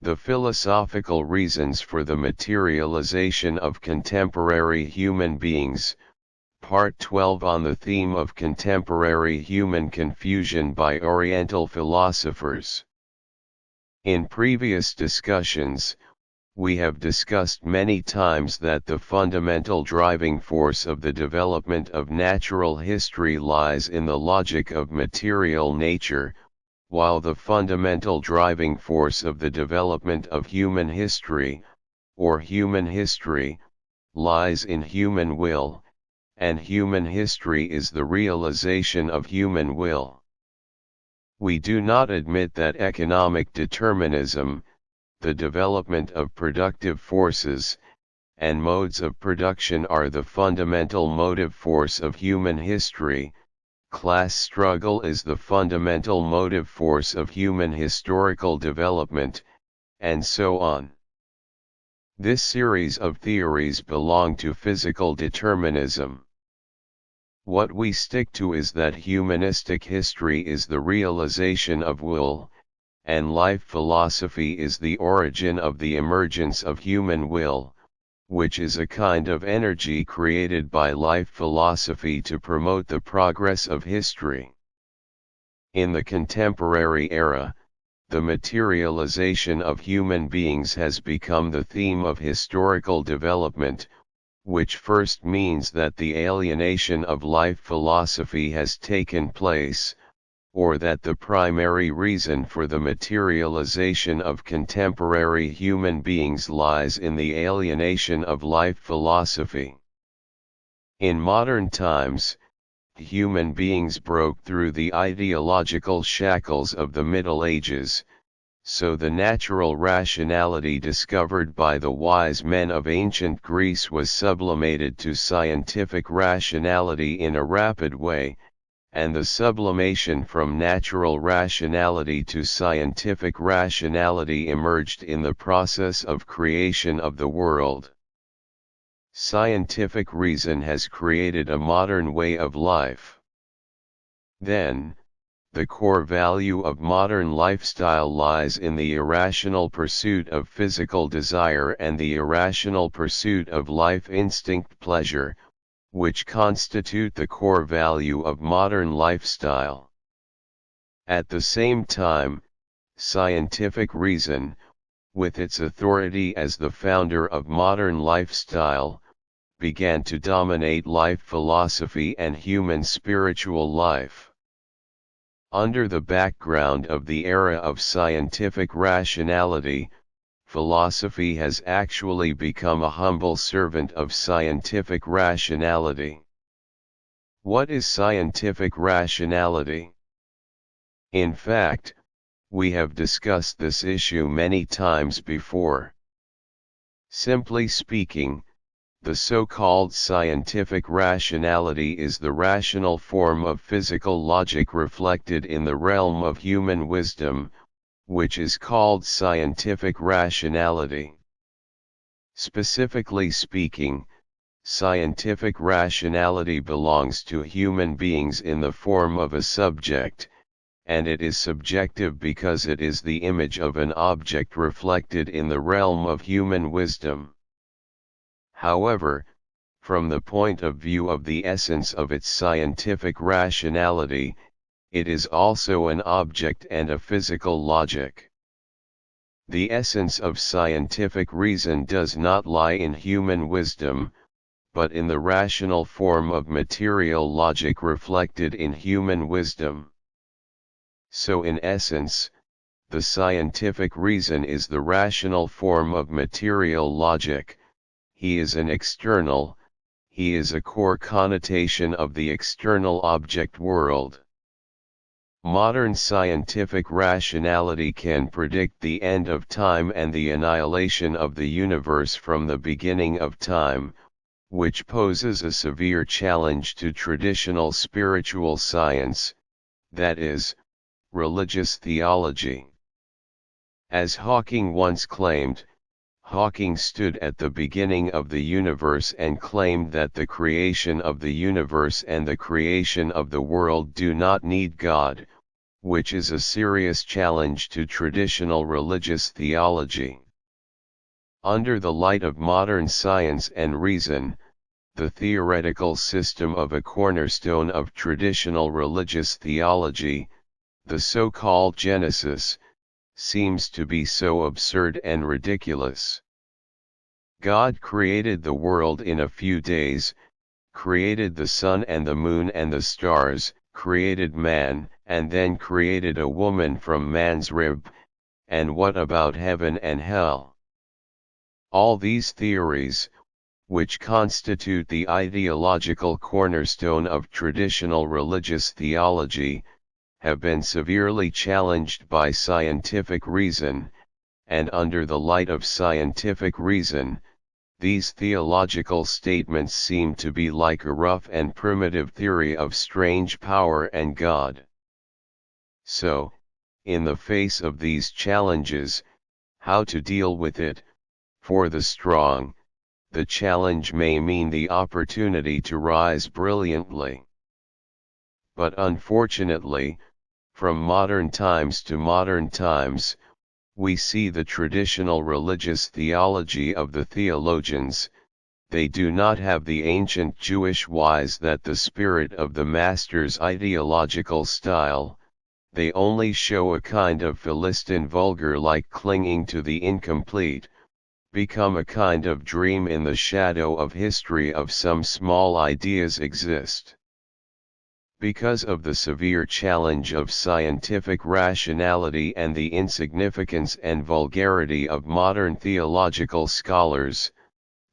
The philosophical reasons for the materialization of contemporary human beings, Part 12 on the theme of contemporary human confusion by Oriental philosophers. In previous discussions, we have discussed many times that the fundamental driving force of the development of natural history lies in the logic of material nature, while the fundamental driving force of the development of human history, or human history, lies in human will, and human history is the realization of human will. We do not admit that economic determinism, the development of productive forces, and modes of production are the fundamental motive force of human history. Class struggle is the fundamental motive force of human historical development, and so on. This series of theories belong to physical determinism. What we stick to is that humanistic history is the realization of will, and life philosophy is the origin of the emergence of human will, which is a kind of energy created by life philosophy to promote the progress of history. In the contemporary era, the materialization of human beings has become the theme of historical development, which first means that the alienation of life philosophy has taken place, or that the primary reason for the materialization of contemporary human beings lies in the alienation of life philosophy. In modern times, human beings broke through the ideological shackles of the Middle Ages, so the natural rationality discovered by the wise men of ancient Greece was sublimated to scientific rationality in a rapid way, and the sublimation from natural rationality to scientific rationality emerged in the process of creation of the world. Scientific reason has created a modern way of life. Then, the core value of modern lifestyle lies in the irrational pursuit of physical desire and the irrational pursuit of life instinct pleasure, which constitute the core value of modern lifestyle. At the same time, scientific reason, with its authority as the founder of modern lifestyle, began to dominate life philosophy and human spiritual life. Under the background of the era of scientific rationality, philosophy has actually become a humble servant of scientific rationality. What is scientific rationality? In fact, we have discussed this issue many times before. Simply speaking, the so-called scientific rationality is the rational form of physical logic reflected in the realm of human wisdom, which is called scientific rationality. Specifically speaking, scientific rationality belongs to human beings in the form of a subject, and it is subjective because it is the image of an object reflected in the realm of human wisdom. However, from the point of view of the essence of its scientific rationality, it is also an object and a physical logic. The essence of scientific reason does not lie in human wisdom, but in the rational form of material logic reflected in human wisdom. So in essence, the scientific reason is the rational form of material logic. He is an external, he is a core connotation of the external object world. Modern scientific rationality can predict the end of time and the annihilation of the universe from the beginning of time, which poses a severe challenge to traditional spiritual science, that is, religious theology. As Hawking once claimed, Hawking stood at the beginning of the universe and claimed that the creation of the universe and the creation of the world do not need God, which is a serious challenge to traditional religious theology. Under the light of modern science and reason, the theoretical system of a cornerstone of traditional religious theology, the so-called Genesis, seems to be so absurd and ridiculous. God created the world in a few days, created the sun and the moon and the stars, created man, and then created a woman from man's rib, and what about heaven and hell? All these theories, which constitute the ideological cornerstone of traditional religious theology, have been severely challenged by scientific reason, and under the light of scientific reason, these theological statements seem to be like a rough and primitive theory of strange power and God. So, in the face of these challenges, how to deal with it? For the strong, the challenge may mean the opportunity to rise brilliantly. But unfortunately, from modern times to modern times, we see the traditional religious theology of the theologians. They do not have the ancient Jewish whys that the spirit of the master's ideological style. They only show a kind of Philistine vulgar-like clinging to the incomplete, become a kind of dream in the shadow of history of some small ideas exist. Because of the severe challenge of scientific rationality and the insignificance and vulgarity of modern theological scholars,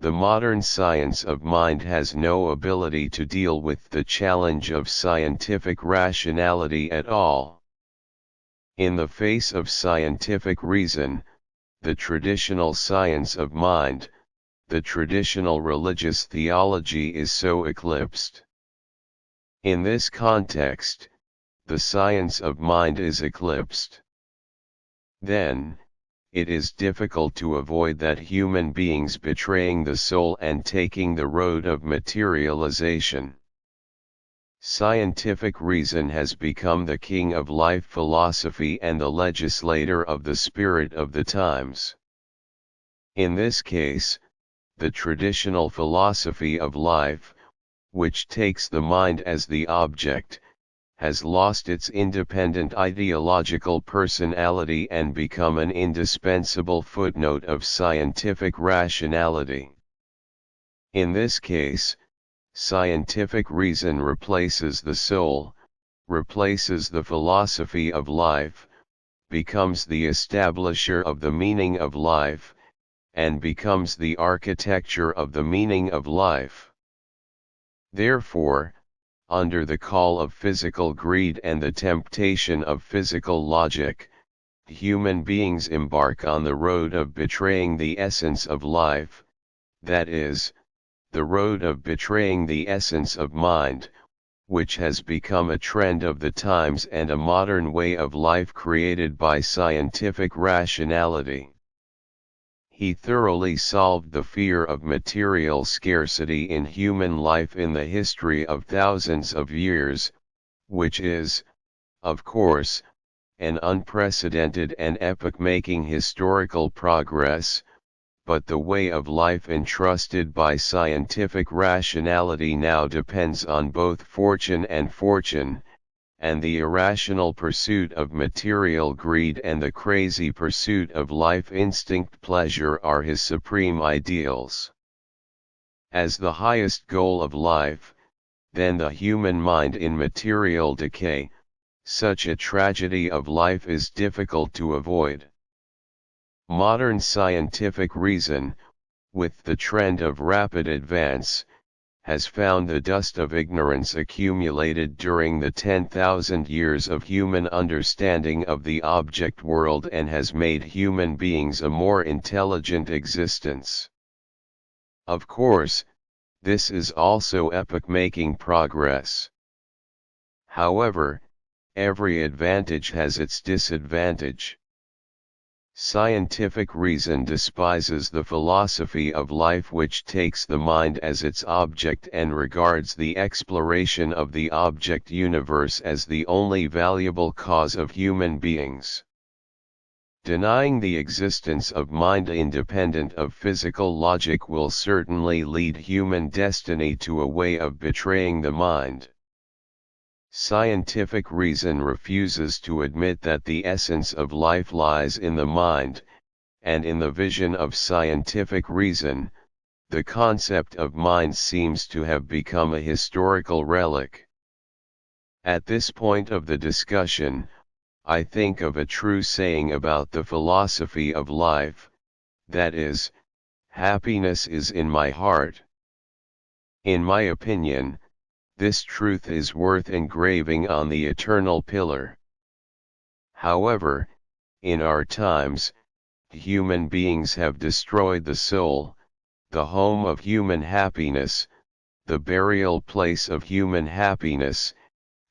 the modern science of mind has no ability to deal with the challenge of scientific rationality at all. In the face of scientific reason, the traditional science of mind, the traditional religious theology is so eclipsed. In this context, the science of mind is eclipsed. Then, it is difficult to avoid that human beings betraying the soul and taking the road of materialization. Scientific reason has become the king of life philosophy and the legislator of the spirit of the times. In this case, the traditional philosophy of life, which takes the mind as the object, has lost its independent ideological personality and become an indispensable footnote of scientific rationality. In this case, scientific reason replaces the soul, replaces the philosophy of life, becomes the establisher of the meaning of life, and becomes the architecture of the meaning of life. Therefore, under the call of physical greed and the temptation of physical logic, human beings embark on the road of betraying the essence of life, that is, the road of betraying the essence of mind, which has become a trend of the times and a modern way of life created by scientific rationality. He thoroughly solved the fear of material scarcity in human life in the history of thousands of years, which is, of course, an unprecedented and epoch-making historical progress, but the way of life entrusted by scientific rationality now depends on both fortune, and the irrational pursuit of material greed and the crazy pursuit of life instinct pleasure are his supreme ideals. As the highest goal of life, then the human mind in material decay, such a tragedy of life is difficult to avoid. Modern scientific reason, with the trend of rapid advance, has found the dust of ignorance accumulated during the 10,000 years of human understanding of the object world and has made human beings a more intelligent existence. Of course, this is also epoch-making progress. However, every advantage has its disadvantage. Scientific reason despises the philosophy of life which takes the mind as its object and regards the exploration of the object universe as the only valuable cause of human beings. Denying the existence of mind independent of physical logic will certainly lead human destiny to a way of betraying the mind. Scientific reason refuses to admit that the essence of life lies in the mind, and in the vision of scientific reason, the concept of mind seems to have become a historical relic. At this point of the discussion, I think of a true saying about the philosophy of life, that is, happiness is in my heart. In my opinion, this truth is worth engraving on the eternal pillar. However, in our times, human beings have destroyed the soul, the home of human happiness, the burial place of human happiness,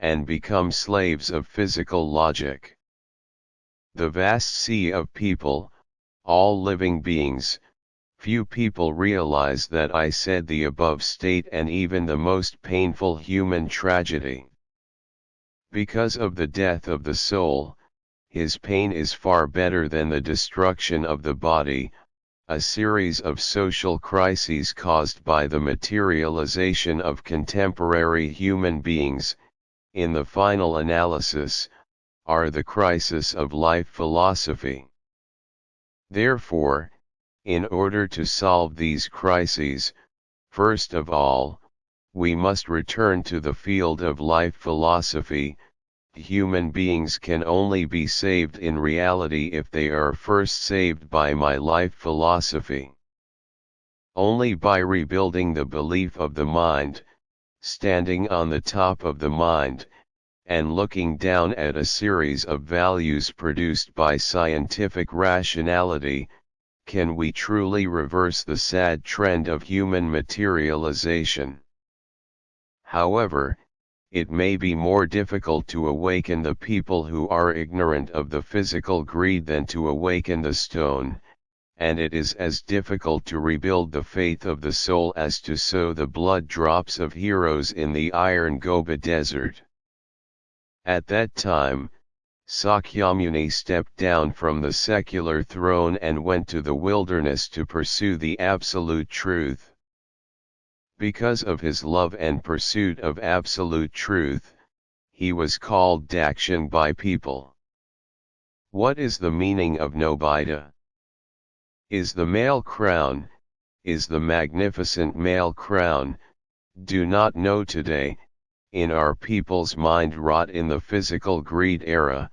and become slaves of physical logic. The vast sea of people, all living beings, few people realize that I said the above state and even the most painful human tragedy. Because of the death of the soul, his pain is far better than the destruction of the body, a series of social crises caused by the materialization of contemporary human beings, in the final analysis, are the crisis of life philosophy. Therefore, in order to solve these crises, first of all, we must return to the field of life philosophy. Human beings can only be saved in reality if they are first saved by my life philosophy. Only by rebuilding the belief of the mind, standing on the top of the mind, and looking down at a series of values produced by scientific rationality, can we truly reverse the sad trend of human materialization. However, it may be more difficult to awaken the people who are ignorant of the physical greed than to awaken the stone, and it is as difficult to rebuild the faith of the soul as to sow the blood drops of heroes in the iron Gobi desert. At that time, Sakyamuni stepped down from the secular throne and went to the wilderness to pursue the absolute truth. Because of his love and pursuit of absolute truth, he was called Dakshin by people. What is the meaning of Nobita? Is the male crown, is the magnificent male crown, do not know today, in our people's mind wrought in the physical greed era,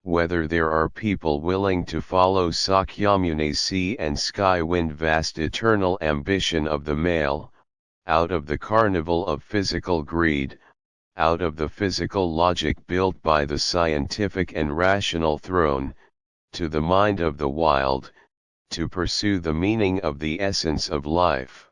whether there are people willing to follow Sakyamuni's sea and sky wind vast eternal ambition of the male, out of the carnival of physical greed, out of the physical logic built by the scientific and rational throne, to the mind of the wild, to pursue the meaning of the essence of life.